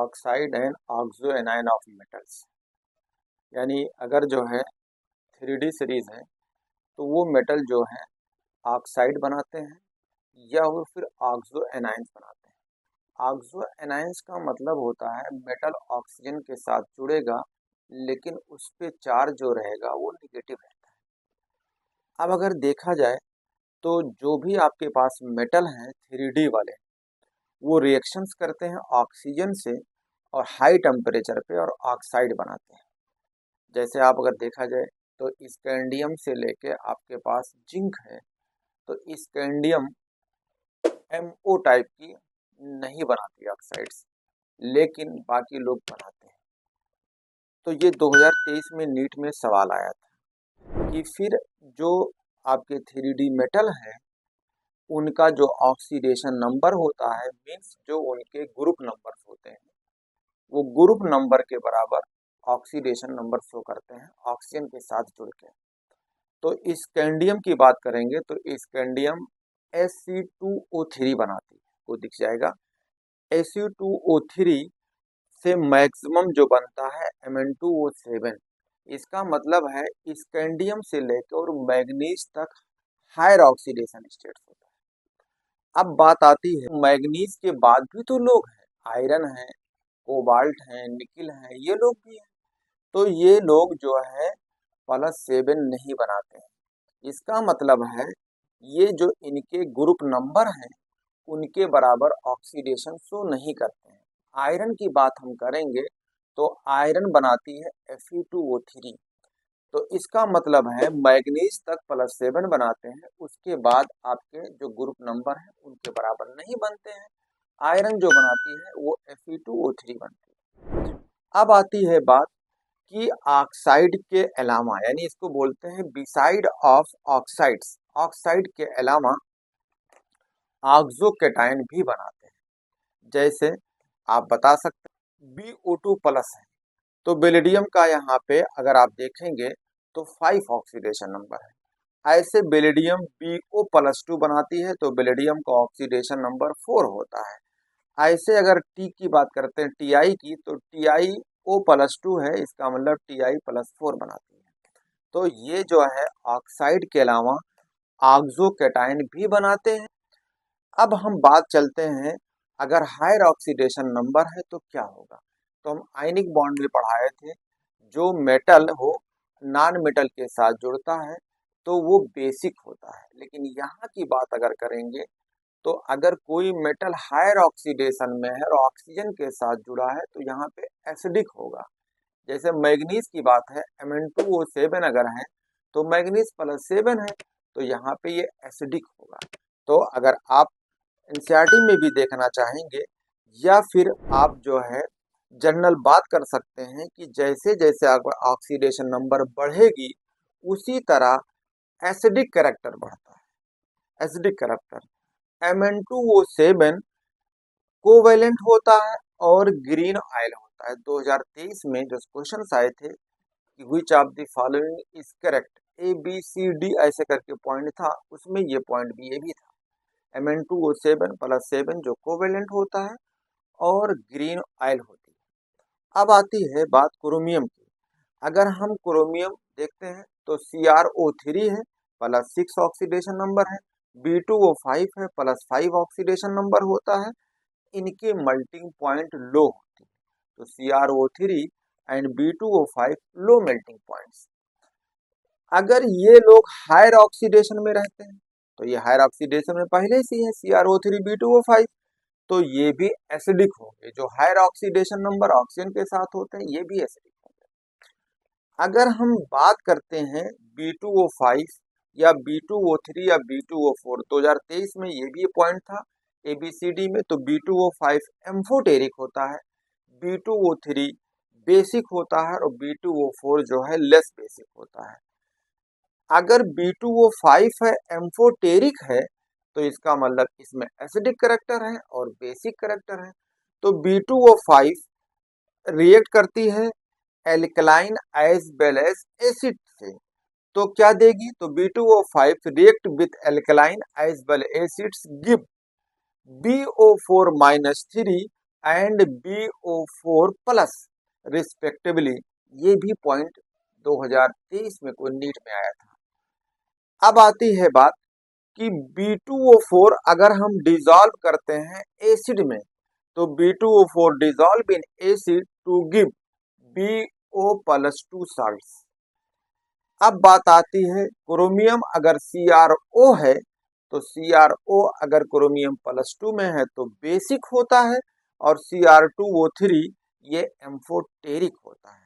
Oxide and oxo anion of metals. यानी अगर जो है 3D सीरीज है तो वो मेटल जो है ऑक्साइड बनाते हैं या वो फिर ऑक्सो एनायंस बनाते हैं। ऑक्सो एनायंस का मतलब होता है मेटल ऑक्सीजन के साथ जुड़ेगा लेकिन उस पे चार्ज जो रहेगा वो निगेटिव रहता है। अब अगर देखा जाए तो जो भी आपके पास मेटल हैं 3D वाले, वो रिएक्शंस करते हैं ऑक्सीजन से और हाई टेम्परेचर पे और ऑक्साइड बनाते हैं। जैसे आप अगर देखा जाए तो स्कैंडियम से लेके आपके पास जिंक है, तो स्कैंडियम MO टाइप की नहीं बनाती ऑक्साइड्स, लेकिन बाकी लोग बनाते हैं। तो ये 2023 में नीट में सवाल आया था कि फिर जो आपके 3D मेटल हैं उनका जो ऑक्सीडेशन नंबर होता है, मीन्स जो उनके ग्रुप नंबर्स होते हैं, वो ग्रुप नंबर के बराबर ऑक्सीडेशन नंबर शो करते हैं ऑक्सीजन के साथ जुड़ के। तो स्कैंडियम की बात करेंगे तो स्कैंडियम Sc2O3 बनाती है, वो दिख जाएगा। Sc2O3 से मैक्सिमम जो बनता है Mn2O7। इसका मतलब है स्कैंडियम से लेकर और मैग्नीज तक हायर ऑक्सीडेशन स्टेट होता है। अब बात आती है मैग्नीज के बाद भी तो लोग हैं, आयरन है, कोबाल्ट है, निकिल है, ये लोग भी हैं। तो ये लोग जो है +7 नहीं बनाते हैं। इसका मतलब है ये जो इनके ग्रुप नंबर हैं उनके बराबर ऑक्सीडेशन शो नहीं करते हैं। आयरन की बात हम करेंगे तो आयरन बनाती है Fe2O3। तो इसका मतलब है मैग्नीज तक +7 बनाते हैं, उसके बाद आपके जो ग्रुप नंबर है उनके बराबर नहीं बनते हैं। आयरन जो बनाती है वो Fe2O3 बनती है। अब आती है बात कि ऑक्साइड के अलावा, यानी इसको बोलते हैं बिसाइड ऑफ ऑक्साइड्स, ऑक्साइड के अलावा ऑक्सो कैटायन भी बनाते हैं। जैसे आप बता सकते हैं BO2+ है, तो बेरिलियम का यहाँ पे अगर आप देखेंगे तो 5 ऑक्सीडेशन नंबर है। ऐसे बेरिलियम BO+2 बनाती है तो बेरिलियम का ऑक्सीडेशन नंबर 4 होता है। ऐसे अगर टी की बात करते हैं TI की, तो TiO+2 है, इसका मतलब Ti+4 बनाती है। तो ये जो है ऑक्साइड के अलावा ऑक्सो कैटायन भी बनाते हैं। अब हम बात चलते हैं अगर हायर ऑक्सीडेशन नंबर है तो क्या होगा। तो हम आयनिक बॉन्ड में पढ़ाए थे, जो मेटल हो नॉन मेटल के साथ जुड़ता है तो वो बेसिक होता है। लेकिन यहाँ की बात अगर करेंगे तो अगर कोई मेटल हायर ऑक्सीडेशन में है और ऑक्सीजन के साथ जुड़ा है तो यहाँ पे एसिडिक होगा। जैसे मैग्नीज की बात है, Mn2O7 अगर है तो मैग्नीज +7 है तो यहाँ पे ये एसिडिक होगा। तो अगर आप एनसीईआरटी में भी देखना चाहेंगे या फिर आप जो है जनरल बात कर सकते हैं कि जैसे जैसे ऑक्सीडेशन नंबर बढ़ेगी उसी तरह एसिडिक कैरेक्टर बढ़ता है। एसिडिक कैरेक्टर Mn2O7 कोवेलेंट होता है और ग्रीन ऑयल होता है। 2023 में जो क्वेश्चन आए थे कि which of the following is correct, ABCD ऐसे करके पॉइंट था, उसमें ये पॉइंट भी ये भी था। Mn2O7+7 जो कोवेलेंट होता है और ग्रीन ऑयल होती है। अब आती है बात क्रोमियम की। अगर हम क्रोमियम देखते हैं तो CrO3 है, +6 ऑक्सीडेशन नंबर है, B2O5 है, +5 ऑक्सीडेशन नंबर होता है। इनके मेल्टिंग पॉइंट लो होती है, तो CrO3 and B2O5 low melting points. अगर ये लोग हायर ऑक्सीडेशन में रहते हैं तो ये हायर ऑक्सीडेशन में पहले से है CrO3 B2O5, तो ये भी एसिडिक होंगे। जो हायर ऑक्सीडेशन नंबर ऑक्सीजन के साथ होते हैं ये भी एसिडिक होंगे। अगर हम बात करते हैं B2O5 या B2O3 या B2O4, 2023 में ये भी पॉइंट था ABCD में, तो B2O5 एम्फोटेरिक होता है, B2O3 बेसिक होता है और B2O4 जो है लेस बेसिक होता है। अगर B2O5 है एम्फोटेरिक है तो इसका मतलब इसमें एसिडिक कैरेक्टर है और बेसिक कैरेक्टर है। तो B2O5 रिएक्ट करती है alkaline as well as acid से, तो क्या देगी, तो B2O5 react with alkaline as well acids give BO4-3 and BO4 plus respectively. ये भी पॉइंट 2023 में कोई नीट में आया था। अब आती है बात कि B2O4 अगर हम डिजॉल्व करते हैं एसिड में, तो B2O4 dissolve in acid to give BO+2 salts. अब बात आती है क्रोमियम अगर CrO है, तो CrO अगर क्रोमियम+2 में है तो बेसिक होता है, और Cr2O3 ये एम्फोटेरिक होता है।